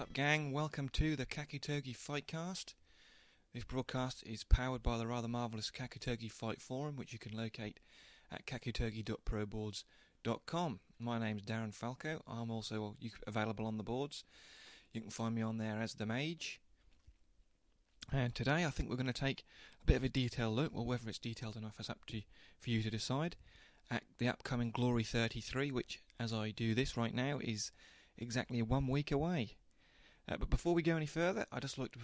up, gang? Welcome to the Kakutougi Fightcast. This broadcast is powered by the rather marvellous Kakutougi Fight Forum, which you can locate at kakutougi.proboards.com. My name's Darren Falco. I'm also available on the boards. You can find me on there as the Mage. And today I think we're going to take a bit of a detailed look, or whether it's detailed enough is up to for you to decide, at the upcoming Glory 33, which, as I do this right now, is exactly 1 week away. But before we go any further, I'd just like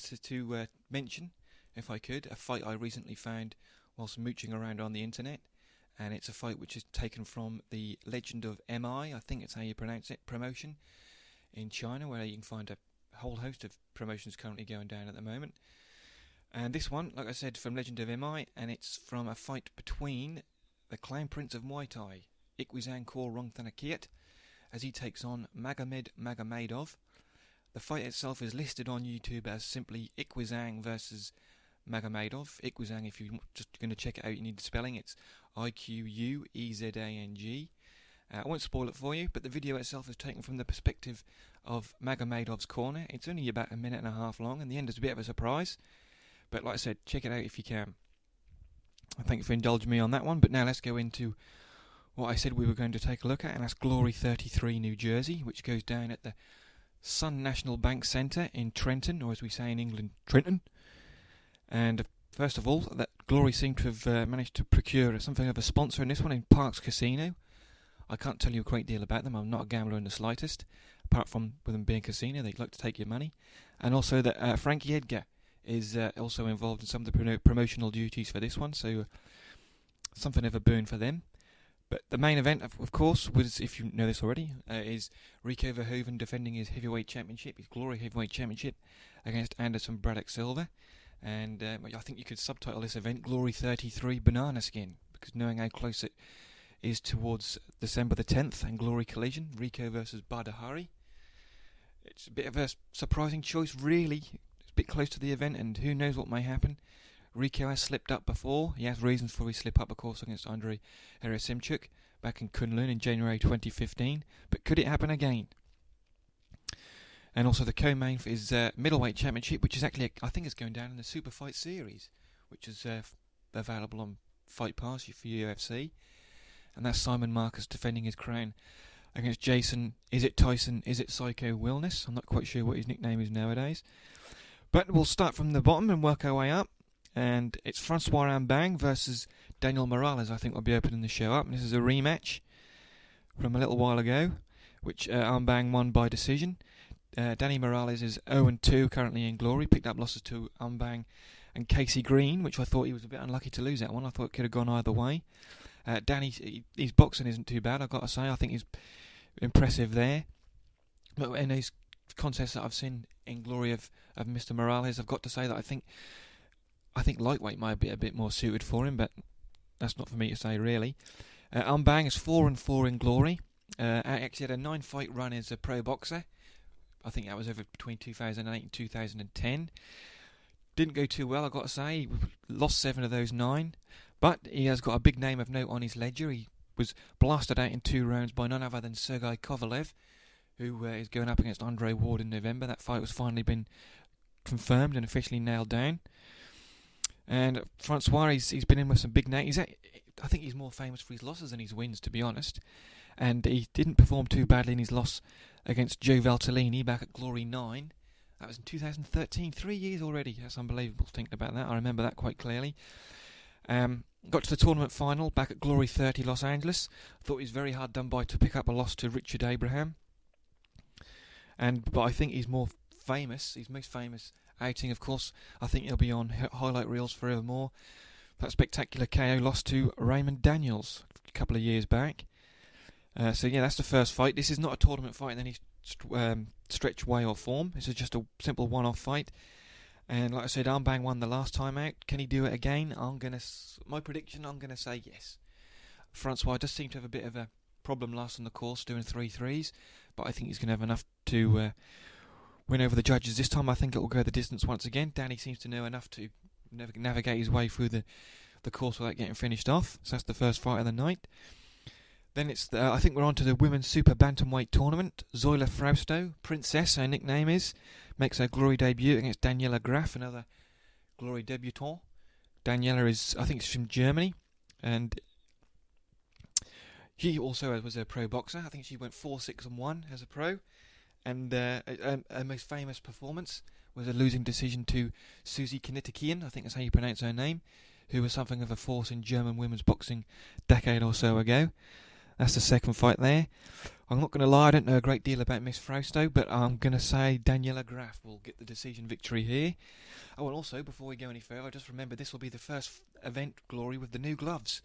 to mention, if I could, a fight I recently found whilst mooching around on the internet. And it's a fight which is taken from the Legend of MI, I think it's how you pronounce it, promotion in China, where you can find a whole host of promotions currently going down at the moment. And this one, like I said, from Legend of MI, and it's from a fight between the Clown Prince of Muay Thai, Ikwizang Kor Rongthanakiat, as he takes on Magomed Magomedov. The fight itself is listed on YouTube as simply Ikwizang versus Magomedov. Ikwizang, if you're just going to check it out, you need the spelling. It's Iquezang. I won't spoil it for you, but the video itself is taken from the perspective of Magomedov's corner. It's only about a minute and a half long, and the end is a bit of a surprise. But like I said, check it out if you can. I thank you for indulging me on that one, but now let's go into what I said we were going to take a look at, and that's Glory 33 New Jersey, which goes down at the Sun National Bank Centre in Trenton, or as we say in England, Trenton. And first of all, that Glory seemed to have managed to procure something of a sponsor in this one in Parks Casino. I can't tell you a great deal about them. I'm not a gambler in the slightest, apart from with them being a casino. They'd like to take your money. And also that Frankie Edgar is also involved in some of the promotional duties for this one, so something of a boon for them. But the main event, of course, was, if you know this already, is Rico Verhoeven defending his heavyweight championship, his Glory heavyweight championship, against Anderson Braddock Silva. And I think you could subtitle this event Glory 33 Banana Skin, because knowing how close it is towards December the 10th and Glory Collision, Rico versus Badahari. It's a bit of a surprising choice, really. It's a bit close to the event, and who knows what may happen. Rico has slipped up before. He has reasons for his slip up, of course, against Andrei Gerasimchuk back in Kunlun in January 2015. But could it happen again? And also the co-main for his middleweight championship, which is actually, I think it's going down in the Super Fight Series, which is available on Fight Pass for UFC. And that's Simon Marcus defending his crown against Jason, is it Tyson, is it Psycho Wilness? I'm not quite sure what his nickname is nowadays. But we'll start from the bottom and work our way up. And it's Francois Ambang versus Daniel Morales, I think, will be opening the show up. And this is a rematch from a little while ago, which Ambang won by decision. Danny Morales is 0-2 currently in Glory, picked up losses to Ambang and Casey Green, which I thought he was a bit unlucky to lose that one. I thought it could have gone either way. Danny, his boxing isn't too bad, I've got to say. I think he's impressive there. But in these contests that I've seen in Glory of Mr. Morales, I've got to say that I think lightweight might be a bit more suited for him, but that's not for me to say, really. Ambang is 4-4 in Glory. Actually had a 9-fight run as a pro boxer. I think that was over between 2008 and 2010. Didn't go too well, I've got to say. He lost 7 of those 9. But he has got a big name of note on his ledger. He was blasted out in 2 rounds by none other than Sergei Kovalev, who is going up against Andre Ward in November. That fight was finally been confirmed and officially nailed down. And Francois, he's been in with some big names. I think he's more famous for his losses than his wins, to be honest. And he didn't perform too badly in his loss against Joe Valtellini back at Glory 9. That was in 2013, 3 years already. That's unbelievable thinking about that. I remember that quite clearly. Got to the tournament final back at Glory 30 Los Angeles. Thought he was very hard done by to pick up a loss to Richard Abraham. But I think he's more famous. His most famous outing, of course, I think he'll be on highlight reels forevermore. That spectacular KO loss to Raymond Daniels a couple of years back. So yeah, that's the first fight. This is not a tournament fight in any stretch, way or form. This is just a simple one-off fight. And like I said, Ambang won the last time out. Can he do it again? My prediction, I'm going to say yes. Francois does seem to have a bit of a problem last on the course, doing 3-3s, but I think he's going to have enough to win over the judges this time. I think it will go the distance once again. Danny seems to know enough to navigate his way through the course without getting finished off. So that's the first fight of the night. Then I think we're on to the women's super bantamweight tournament. Zoila Frausto, Princess, her nickname is, makes her glory debut against Daniela Graf, another glory debutant. Daniela is, I think, she's from Germany, and she also was a pro boxer. I think she went 4-6-1 as a pro, and her most famous performance was a losing decision to Susie Kinitikian, I think that's how you pronounce her name, who was something of a force in German women's boxing a decade or so ago. That's the second fight there. I'm not going to lie, I don't know a great deal about Miss Frausto, but I'm going to say Daniela Graf will get the decision victory here. Oh, and also, before we go any further, just remember this will be the first event, Glory, with the new gloves.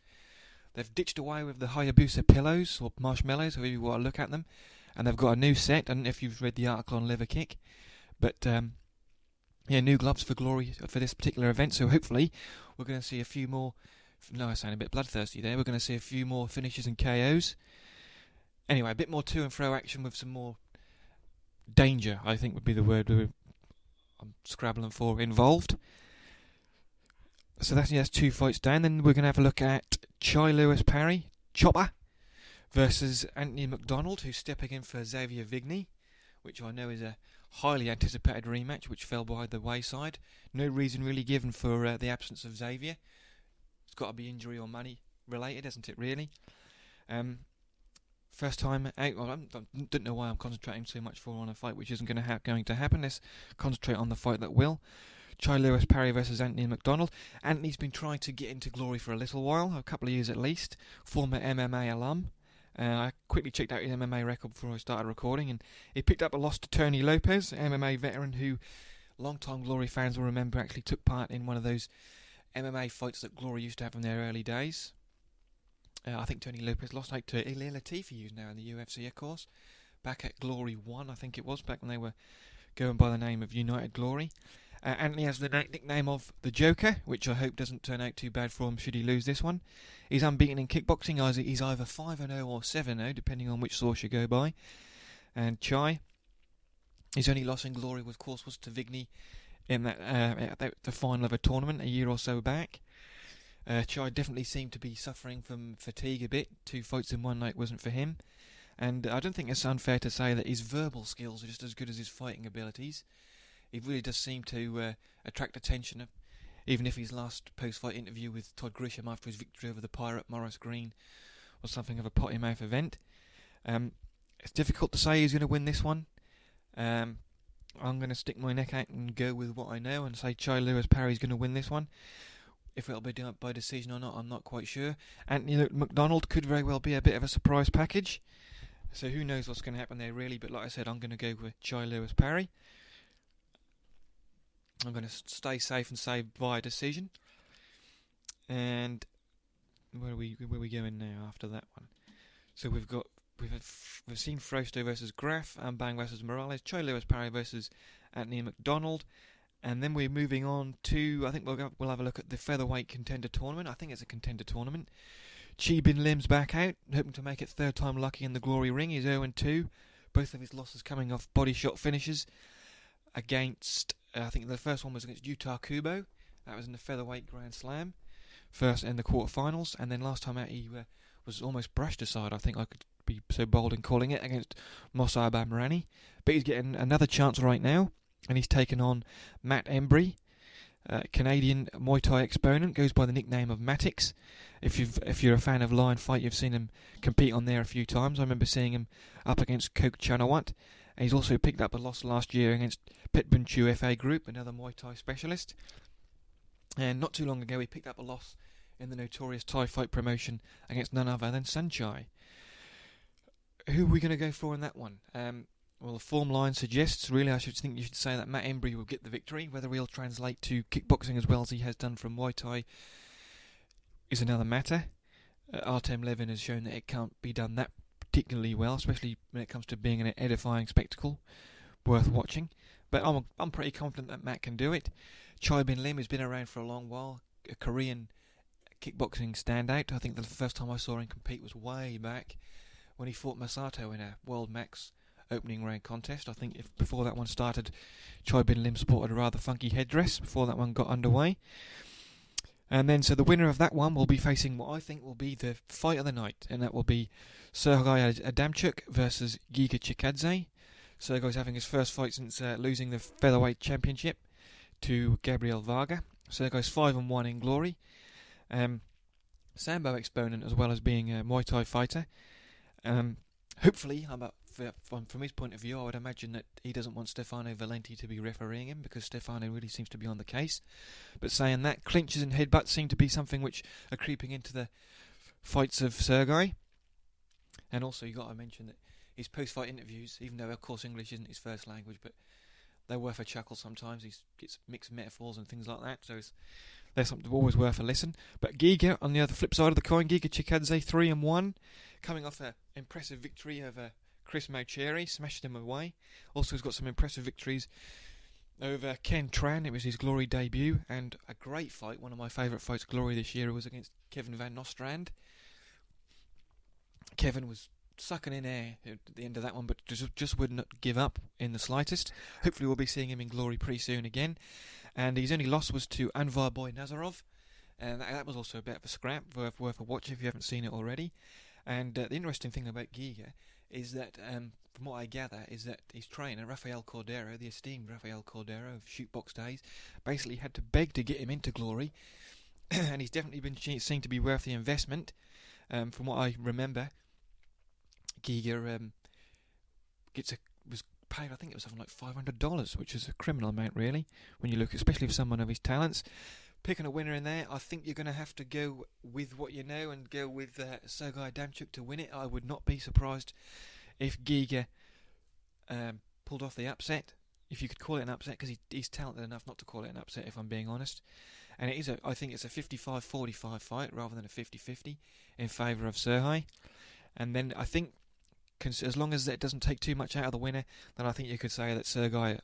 They've ditched away with the Hayabusa pillows, or marshmallows, however you want to look at them, and they've got a new set. I don't know if you've read the article on Liver Kick, but new gloves for Glory for this particular event, so hopefully we're going to see a few more. No, I sound a bit bloodthirsty there. We're going to see a few more finishes and KOs. Anyway, a bit more to and fro action with some more danger, I think would be the word I'm scrabbling for, involved. So that's 2 fights down. Then we're going to have a look at Chai Lewis Parry, Chopper, versus Anthony McDonald, who's stepping in for Xavier Vigny, which I know is a highly anticipated rematch, which fell by the wayside. No reason really given for the absence of Xavier. It's got to be injury or money related, hasn't it, really? First time out. Well, I don't know why I'm concentrating so much on a fight which isn't going to happen. Let's concentrate on the fight that will. Chai Lewis Parry versus Anthony McDonald. Anthony's been trying to get into Glory for a little while, a couple of years at least. Former MMA alum. I quickly checked out his MMA record before I started recording, and he picked up a loss to Tony Lopez, MMA veteran who long-time Glory fans will remember actually took part in one of those MMA fights that Glory used to have in their early days. I think Tony Lopez lost out to Ilir Latifi, who's now in the UFC, of course, back at Glory 1, I think it was, back when they were going by the name of United Glory. Anthony has the nickname of the Joker, which I hope doesn't turn out too bad for him should he lose this one. He's unbeaten in kickboxing. He's either 5-0 or 7-0, depending on which source you go by. And Chai, his only loss in Glory, of course, was to Vigny in the final of a tournament a year or so back. Chai definitely seemed to be suffering from fatigue a bit. 2 fights in one night wasn't for him. And I don't think it's unfair to say that his verbal skills are just as good as his fighting abilities. He really does seem to attract attention, even if his last post-fight interview with Todd Grisham after his victory over the Pirate Morris Green was something of a potty-mouth event. It's difficult to say who's going to win this one. I'm going to stick my neck out and go with what I know and say Chai Lewis Parry's going to win this one. If it'll be done by decision or not, I'm not quite sure. Anthony McDonald could very well be a bit of a surprise package. So who knows what's going to happen there, really. But like I said, I'm going to go with Chai Lewis Parry. I'm going to stay safe and say via decision. And where are we going now after that one? So we've seen Frausto versus Graf, Bang versus Morales, Chai Lewis Parry versus Anthony McDonald. And then we're moving on to, I think we'll have a look at the featherweight contender tournament. I think it's a contender tournament. Chi Bin Lim's back out, hoping to make it third time lucky in the Glory ring. He's 0-2. Both of his losses coming off body shot finishes against, I think the first one was against Yuta Kubo. That was in the featherweight Grand Slam. First in the quarterfinals. And then last time out he was almost brushed aside, I think I could be so bold in calling it, against Mosai Bamrani. But he's getting another chance right now. And he's taken on Matt Embry, Canadian Muay Thai exponent, goes by the nickname of Matix. If you're a fan of Lion Fight, you've seen him compete on there a few times. I remember seeing him up against Coke Chanawat. And he's also picked up a loss last year against Petbunchu FA Group, another Muay Thai specialist. And not too long ago, he picked up a loss in the notorious Thai fight promotion against none other than Sanchai. Who are we going to go for in that one? Well, the form line suggests, really, you should say that Matt Embry will get the victory. Whether he'll translate to kickboxing as well as he has done from Muay Thai is another matter. Artem Levin has shown that it can't be done that particularly well, especially when it comes to being an edifying spectacle worth watching. But I'm pretty confident that Matt can do it. Chai Bin Lim has been around for a long while, a Korean kickboxing standout. I think the first time I saw him compete was way back when he fought Masato in a World Max opening round contest. I think before that one started, Chai Bin Lim sported a rather funky headdress before that one got underway. And then, so the winner of that one will be facing what I think will be the fight of the night, and that will be Sergei Adamchuk versus Giga Chikadze. Sergei's having his first fight since losing the featherweight championship to Gabriel Varga. Sergei's 5-1 in glory. Sambo exponent as well as being a Muay Thai fighter. Hopefully, from his point of view, I would imagine that he doesn't want Stefano Valenti to be refereeing him, because Stefano really seems to be on the case. But saying that, clinches and headbutts seem to be something which are creeping into the fights of Sergei. And also, you got to mention that his post-fight interviews, even though of course English isn't his first language, but they're worth a chuckle sometimes. He gets mixed metaphors and things like that, so there's something always worth a listen. But Giga, on the other flip side of the coin, Giga Chikadze 3-1, coming off an impressive victory over Chris Maucheri, smashed him away. Also, he's got some impressive victories over Ken Tran. It was his Glory debut, and a great fight. One of my favourite fights, Glory, this year was against Kevin Van Nostrand. Kevin was sucking in air at the end of that one, but just would not give up in the slightest. Hopefully we'll be seeing him in Glory pretty soon again. And his only loss was to Anvar Boy Nazarov, and that was also a bit of a scrap, worth a watch if you haven't seen it already. And the interesting thing about Giga is that, from what I gather, is that his trainer, Rafael Cordero, the esteemed Rafael Cordero of Shootbox days, basically had to beg to get him into Glory, and he's definitely been seen to be worth the investment. From what I remember, Giga was paid, I think it was something like $500, which is a criminal amount, really, when you look, especially for someone of his talents. Picking a winner in there, I think you're going to have to go with what you know and go with Sergei Adamchuk to win it. I would not be surprised if Giga pulled off the upset, if you could call it an upset, because he's talented enough not to call it an upset, if I'm being honest. And I think it's a 55-45 fight rather than a 50-50 in favour of Sergei. And then I think, as long as it doesn't take too much out of the winner, then I think you could say that Sergei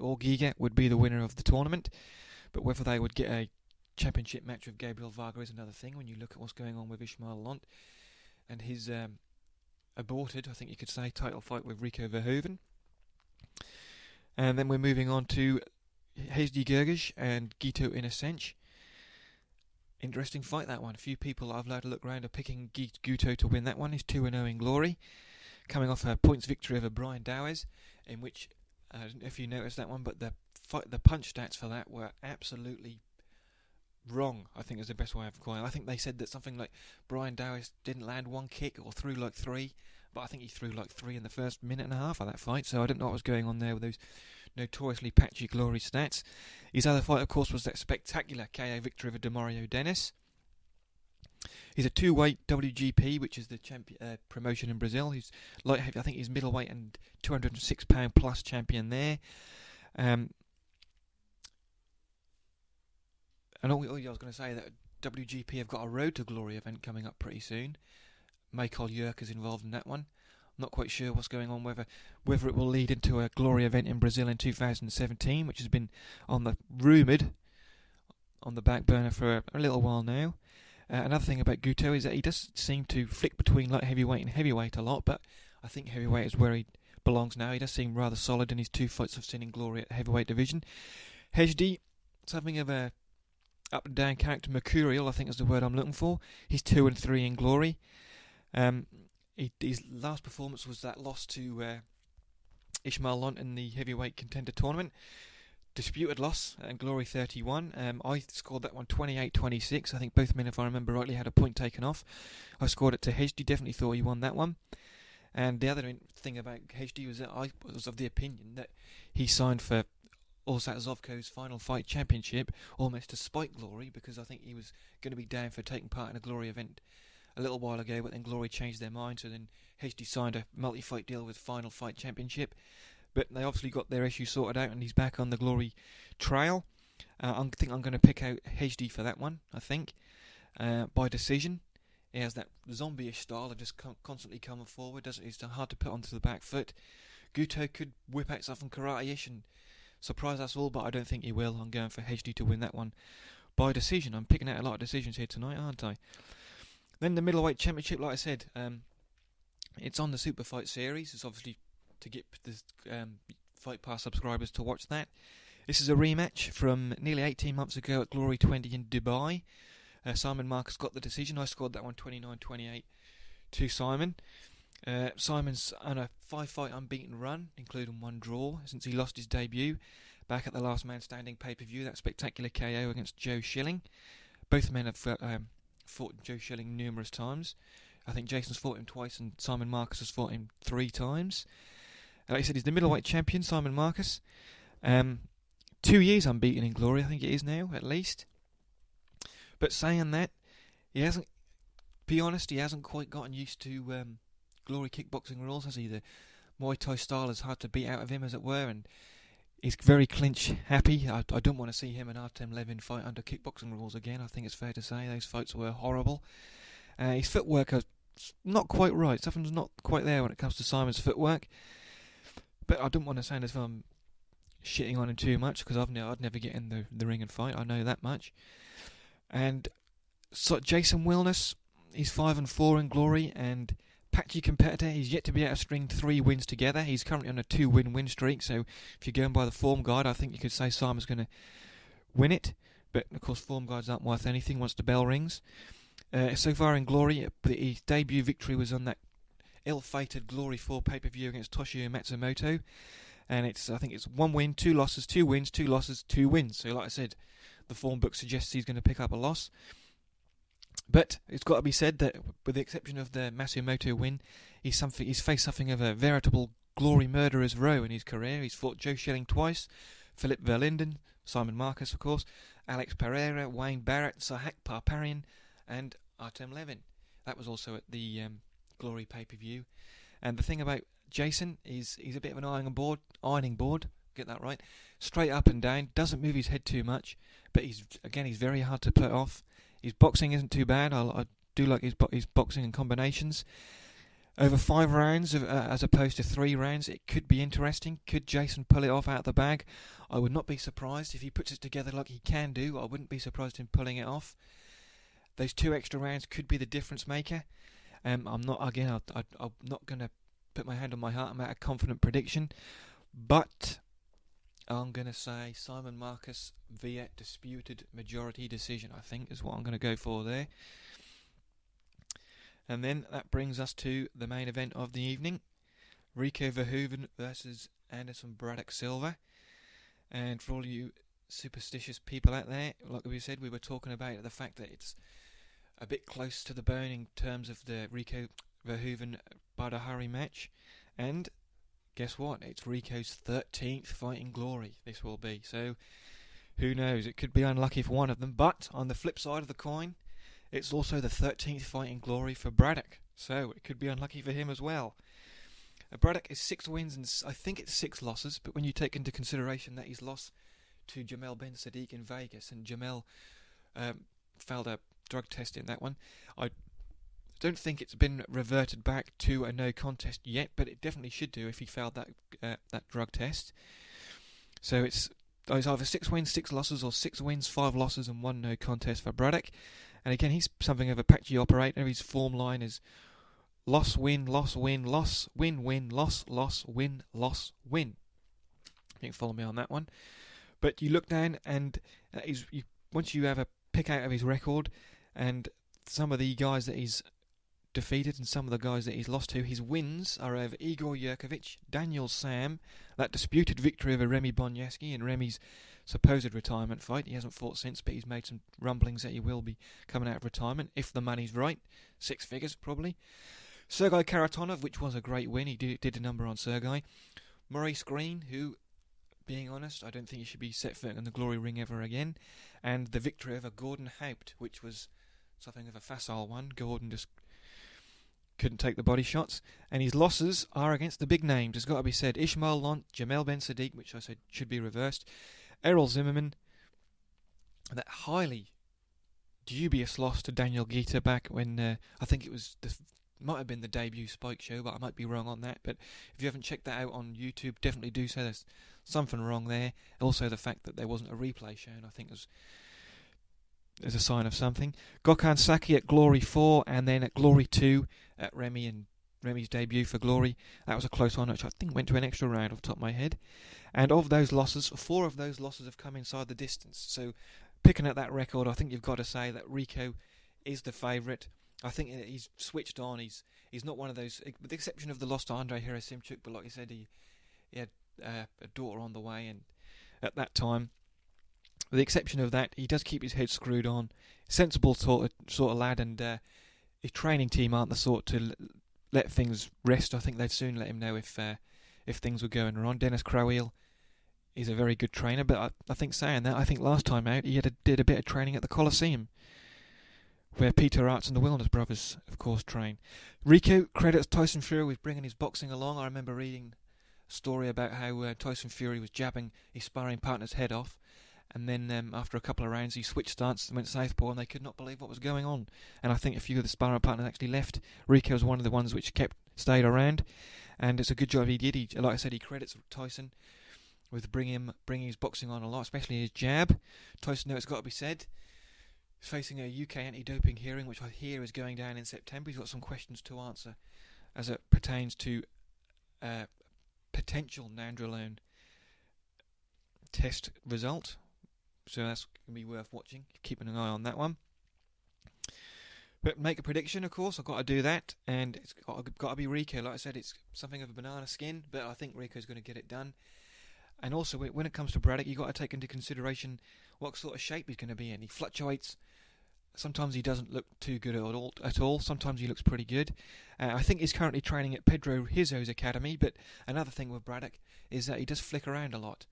or Giga would be the winner of the tournament. But whether they would get a championship match with Gabriel Varga is another thing when you look at what's going on with Ismail Lont and his aborted, I think you could say, title fight with Rico Verhoeven. And then we're moving on to Hezdi Gergish and Gito Inocenc. Interesting fight, that one. A few people I've had a look around are picking Guto to win that one. He's 2-0 in Glory, coming off a points victory over Brian Dowes, in which, I don't know if you noticed that one, but the punch stats for that were absolutely wrong, I think is the best way of calling it. I think they said that something like Brian Dowes didn't land one kick or threw like three, but I think he threw like three in the first minute and a half of that fight, so I don't know what was going on there with those notoriously patchy Glory stats. His other fight, of course, was that spectacular KO victory over Demario Dennis. He's a two-weight WGP, which is the promotion in Brazil. He's light heavy, I think he's middleweight and 206 pound plus champion there. And all I was going to say that WGP have got a Road to Glory event coming up pretty soon. Michael Yerk is involved in that one. I'm not quite sure what's going on, whether it will lead into a Glory event in Brazil in 2017, which has been rumoured on the back burner for a little while now. Another thing about Guto is that he does seem to flick between light heavyweight and heavyweight a lot, but I think heavyweight is where he belongs now. He does seem rather solid in his two fights I've seen in Glory at the heavyweight division. Hezdi, something of a up and down character, mercurial, I think is the word I'm looking for. He's 2-3 in Glory. His last performance was that loss to Ismail Lont in the heavyweight contender tournament. Disputed loss in Glory 31. I scored that one 28-26. I think both men, if I remember rightly, had a point taken off. I scored it to Hezdi. Definitely thought he won that one. And the other thing about Hezdi was that I was of the opinion that he signed for Orsat Zovko's Final Fight Championship almost to spite Glory, because I think he was going to be down for taking part in a Glory event a little while ago, but then Glory changed their mind, so then Hezdi signed a multi-fight deal with Final Fight Championship. But they obviously got their issue sorted out, and he's back on the Glory trail. I think I'm going to pick out Hezdi for that one, I think, by decision. He has that zombie-ish style of just constantly coming forward. It's hard to put onto the back foot. Guto could whip out something karate-ish and surprise us all, but I don't think he will. I'm going for Hezdi to win that one by decision. I'm picking out a lot of decisions here tonight, aren't I? Then the middleweight championship, like I said, it's on the Super Fight series. It's obviously to get the Fight Pass subscribers to watch that. This is a rematch from nearly 18 months ago at Glory 20 in Dubai. Simon Marcus got the decision. I scored that one 29-28 to Simon. Simon's on a 5-fight unbeaten run, including one draw, since he lost his debut back at the Last Man Standing pay-per-view, that spectacular KO against Joe Schilling. Both men have fought Joe Schilling numerous times. I think Jason's fought him twice and Simon Marcus has fought him 3 times. Like I said, he's the middleweight champion, Simon Marcus. 2 years unbeaten in Glory, I think it is now, at least. But saying that, he hasn't quite gotten used to Glory kickboxing rules, has he? The Muay Thai style is hard to beat out of him, as it were, and he's very clinch happy. I don't want to see him and Artem Levin fight under kickboxing rules again. I think it's fair to say those fights were horrible. His footwork is not quite right. Something's not quite there when it comes to Simon's footwork. But I don't want to sound as if I'm shitting on him too much, because I'd never get in the ring and fight. I know that much. And so Jason Wilness, he's 5-4 in Glory, and patchy competitor. He's yet to be able to string 3 wins together. He's currently on a 2-win streak, so if you're going by the form guide, I think you could say Simon's going to win it. But of course, form guides aren't worth anything once the bell rings. So far in Glory, his debut victory was on that ill-fated Glory 4 pay-per-view against Toshio Matsumoto, and I think it's 1 win, 2 losses, 2 wins, 2 losses, 2 wins. So like I said, the form book suggests he's going to pick up a loss. But it's got to be said that, with the exception of the Matsumoto win, he's faced something of a veritable Glory murderer's row in his career. He's fought Joe Schilling twice, Philip Verlinden, Simon Marcus, of course, Alex Pereira, Wayne Barrett, Sahak Parparian, and Artem Levin. That was also at the Glory pay-per-view. And the thing about Jason is he's a bit of an ironing board, get that right, straight up and down, doesn't move his head too much, but he's very hard to put off. His boxing isn't too bad. I do like his boxing and combinations. Over 5 rounds as opposed to 3 rounds, it could be interesting. Could Jason pull it off out of the bag? I would not be surprised if he puts it together like he can do. I wouldn't be surprised in pulling it off. Those 2 extra rounds could be the difference maker. I'm not going to put my hand on my heart and make a confident prediction, but I'm going to say Simon Marcus via disputed majority decision, I think, is what I'm going to go for there. And then that brings us to the main event of the evening, Rico Verhoeven versus Anderson Braddock Silva. And for all you superstitious people out there, like we said, we were talking about the fact that it's a bit close to the bone in terms of the Rico Verhoeven Badahari match. And guess what? It's Rico's 13th fight in Glory, this will be. So, who knows? It could be unlucky for one of them. But, on the flip side of the coin, it's also the 13th fight in Glory for Braddock. So, it could be unlucky for him as well. Braddock is 6 wins and I think it's 6 losses. But when you take into consideration that he's lost to Jamel Ben Sadiq in Vegas, and Jamel failed a drug test in that one, I don't think it's been reverted back to a no contest yet, but it definitely should do if he failed that drug test. So it's either 6 wins, 6 losses, or 6 wins, 5 losses, and 1 no contest for Braddock. And again, he's something of a patchy operator. His form line is loss, win, loss, win, loss, win, win, loss, loss, win, loss, win. You can follow me on that one. But you look down, and once you have a pick out of his record, and some of the guys that he's defeated and some of the guys that he's lost to, his wins are over Igor Yurkovich, Daniel Sam, that disputed victory over Remy Bonyeski in Remy's supposed retirement fight. He hasn't fought since, but he's made some rumblings that he will be coming out of retirement, if the money's right. 6 figures, probably. Sergei Karatonov, which was a great win. He did a number on Sergei. Maurice Green, who, being honest, I don't think he should be set foot in the Glory ring ever again. And the victory over Gordon Haupt, which was something of a facile one. Gordon just couldn't take the body shots. And his losses are against the big names, it's got to be said. Ishmael Lont, Jamel Ben Sadiq, which I said should be reversed, Errol Zimmerman, that highly dubious loss to Daniel Gita back when I think it was might have been the debut Spike show, but I might be wrong on that. But if you haven't checked that out on YouTube, definitely do so. There's something wrong there. Also, the fact that there wasn't a replay shown, I think, is a sign of something. Gokhan Saki at Glory 4, and then at Glory 2 at Remy and Remy's debut for Glory. That was a close one, which I think went to an extra round off the top of my head. And of those losses, 4 of those losses have come inside the distance. So picking at that record, I think you've got to say that Rico is the favourite. I think he's switched on. He's not one of those, with the exception of the loss to Andrei Herasimchuk, but like you said, he had a daughter on the way, and at that time, with the exception of that, he does keep his head screwed on. Sensible sort of lad, and his training team aren't the sort to let things rest. I think they'd soon let him know if things were going wrong. Dennis Crowell is a very good trainer, but I think saying that, I think last time out he did a bit of training at the Coliseum, where Peter Arts and the Wilderness Brothers, of course, train. Rico credits Tyson Fury with bringing his boxing along. I remember reading a story about how Tyson Fury was jabbing his sparring partner's head off, and then after a couple of rounds he switched stance and went southpaw, and they could not believe what was going on. And I think a few of the sparring partners actually left. Rico was one of the ones which stayed around, and it's a good job he did. Like I said, he credits Tyson with bringing his boxing on a lot, especially his jab. Tyson, though, it's got to be said, facing a UK anti-doping hearing, which I hear is going down in September. He's got some questions to answer as it pertains to potential nandrolone test result. So that's going to be worth watching, keeping an eye on that one. But make a prediction, of course, I've got to do that, and it's got to be Rico. Like I said, it's something of a banana skin, but I think Rico's going to get it done. And also, when it comes to Braddock, you've got to take into consideration what sort of shape he's going to be in. He fluctuates. Sometimes he doesn't look too good at all. Sometimes he looks pretty good. I think he's currently training at Pedro Hizzo's academy, but another thing with Braddock is that he does flick around a lot.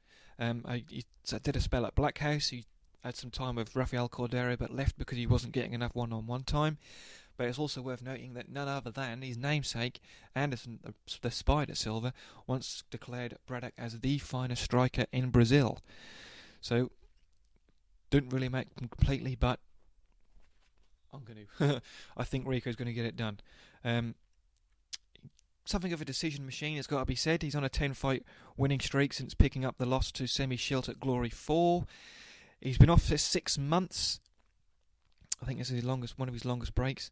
He did a spell at Blackhouse. He had some time with Rafael Cordero, but left because he wasn't getting enough one-on-one time. But it's also worth noting that none other than his namesake, Anderson the Spider Silva, once declared Braddock as the finest striker in Brazil. So, didn't really make them completely, but I'm going to. I think Rico's going to get it done. Something of a decision machine, it's got to be said. He's on a 10-fight winning streak since picking up the loss to Semi Schilt at Glory 4. He's been off for 6 months. I think this is one of his longest breaks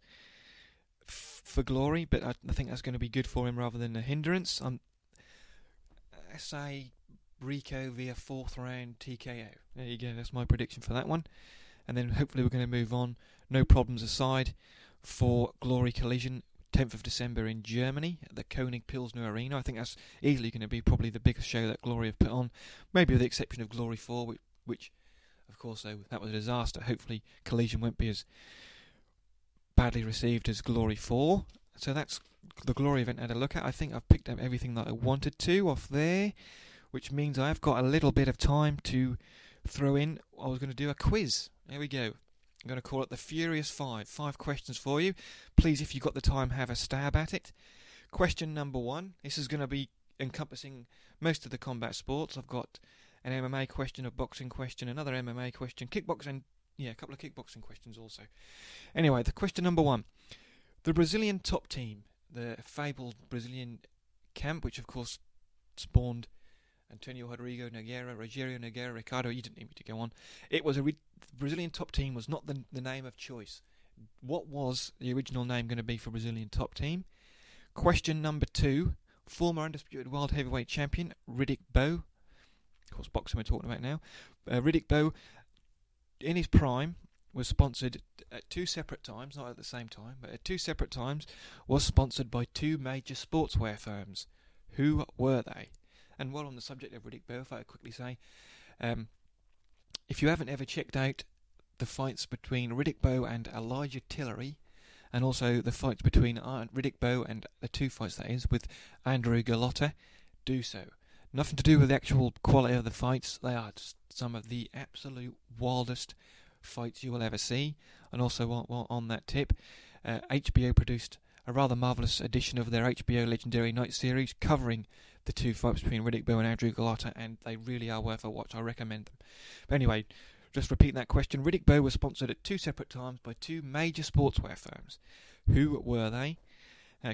for Glory, but I think that's going to be good for him rather than a hindrance. I say Rico via 4th round TKO. There you go, that's my prediction for that one. And then hopefully we're going to move on, no problems aside, for Glory Collision, 10th of December in Germany at the König Pilsner Arena. I think that's easily going to be probably the biggest show that Glory have put on, maybe with the exception of Glory 4, which of course, though, that was a disaster. Hopefully Collision won't be as badly received as Glory 4. So that's the Glory event I had a look at. I think I've picked up everything that I wanted to off there, which means I've got a little bit of time to throw in. I was going to do a quiz. There we go. I'm going to call it the Furious 5. 5 questions for you. Please, if you've got the time, have a stab at it. Question number 1. This is going to be encompassing most of the combat sports. I've got an MMA question, a boxing question, another MMA question, kickboxing, a couple of kickboxing questions also. Anyway, the question number 1. The Brazilian top team, the fabled Brazilian camp, which of course spawned Antonio Rodrigo Nogueira, Rogério Nogueira, Ricardo, you didn't need me to go on. It was the Brazilian top team was not the name of choice. What was the original name going to be for Brazilian top team? Question number 2. Former undisputed world heavyweight champion Riddick Bowe, of course boxing we're talking about now, Riddick Bowe in his prime was sponsored at 2 separate times, not at the same time, but at 2 separate times, was sponsored by 2 major sportswear firms. Who were they? And while on the subject of Riddick Bowe, if I could quickly say, if you haven't ever checked out the fights between Riddick Bowe and Elijah Tillery, and also the fights between Riddick Bowe and the 2 fights that is with Andrew Gallotta, do so. Nothing to do with the actual quality of the fights. They are just some of the absolute wildest fights you will ever see. And also on that tip, HBO produced a rather marvellous edition of their HBO Legendary Night series covering the 2 fights between Riddick Bowe and Andrew Gallotta, and they really are worth a watch. I recommend them. But anyway, just repeat that question. Riddick Bowe was sponsored at 2 separate times by 2 major sportswear firms. Who were they?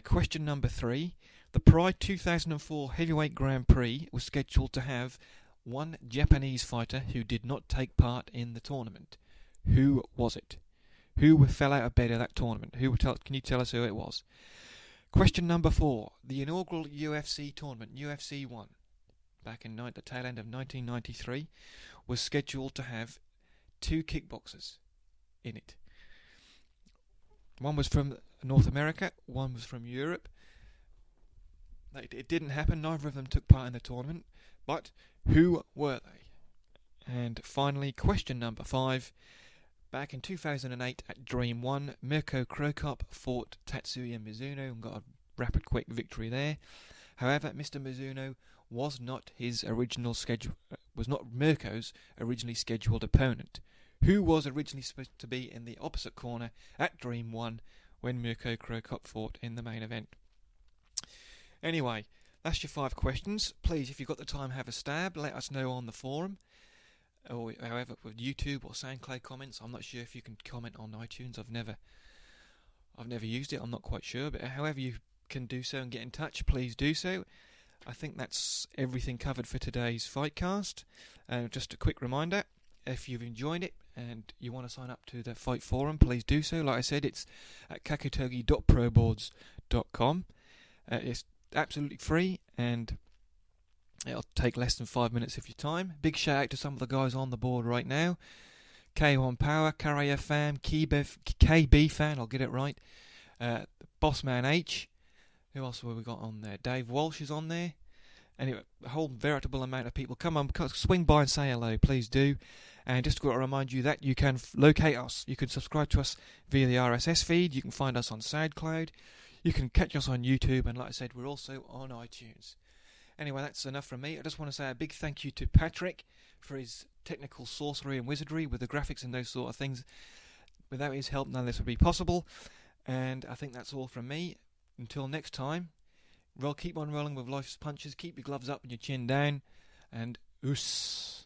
Question number 3. The Pride 2004 Heavyweight Grand Prix was scheduled to have 1 Japanese fighter who did not take part in the tournament. Who was it? Who fell out of bed at that tournament? Can you tell us who it was? Question number 4. The inaugural UFC tournament, UFC 1, back in the tail end of 1993, was scheduled to have 2 kickboxers in it. One was from North America, one was from Europe. It didn't happen, neither of them took part in the tournament, but who were they? And finally, question number 5. Back in 2008 at Dream 1, Mirko Krokop fought Tatsuya Mizuno and got a rapid quick victory there. However, Mr. Mizuno was not Mirko's originally scheduled opponent, who was originally supposed to be in the opposite corner at Dream 1 when Mirko Krokop fought in the main event. Anyway, that's your 5 questions. Please, if you've got the time, have a stab. Let us know on the forum, or however with YouTube or SoundCloud comments. I'm not sure if you can comment on iTunes. I've never used it. I'm not quite sure, but however you can do so and get in touch, please do so. I think that's everything covered for today's Fightcast. Just a quick reminder, if you've enjoyed it and you want to sign up to the Fight Forum, please do so. Like I said, it's at kakutougi.proboards.com. It's absolutely free and it'll take less than 5 minutes of your time. Big shout out to some of the guys on the board right now. K1 Power, Karaya Fan, KB Fan, I'll get it right. Bossman H. Who else have we got on there? Dave Walsh is on there. Anyway, a whole veritable amount of people. Come on, swing by and say hello, please do. And just to remind you that you can locate us. You can subscribe to us via the RSS feed. You can find us on SoundCloud. You can catch us on YouTube. And like I said, we're also on iTunes. Anyway, that's enough from me. I just want to say a big thank you to Patrick for his technical sorcery and wizardry with the graphics and those sort of things. Without his help, none of this would be possible. And I think that's all from me. Until next time, keep on rolling with life's punches. Keep your gloves up and your chin down. And oos.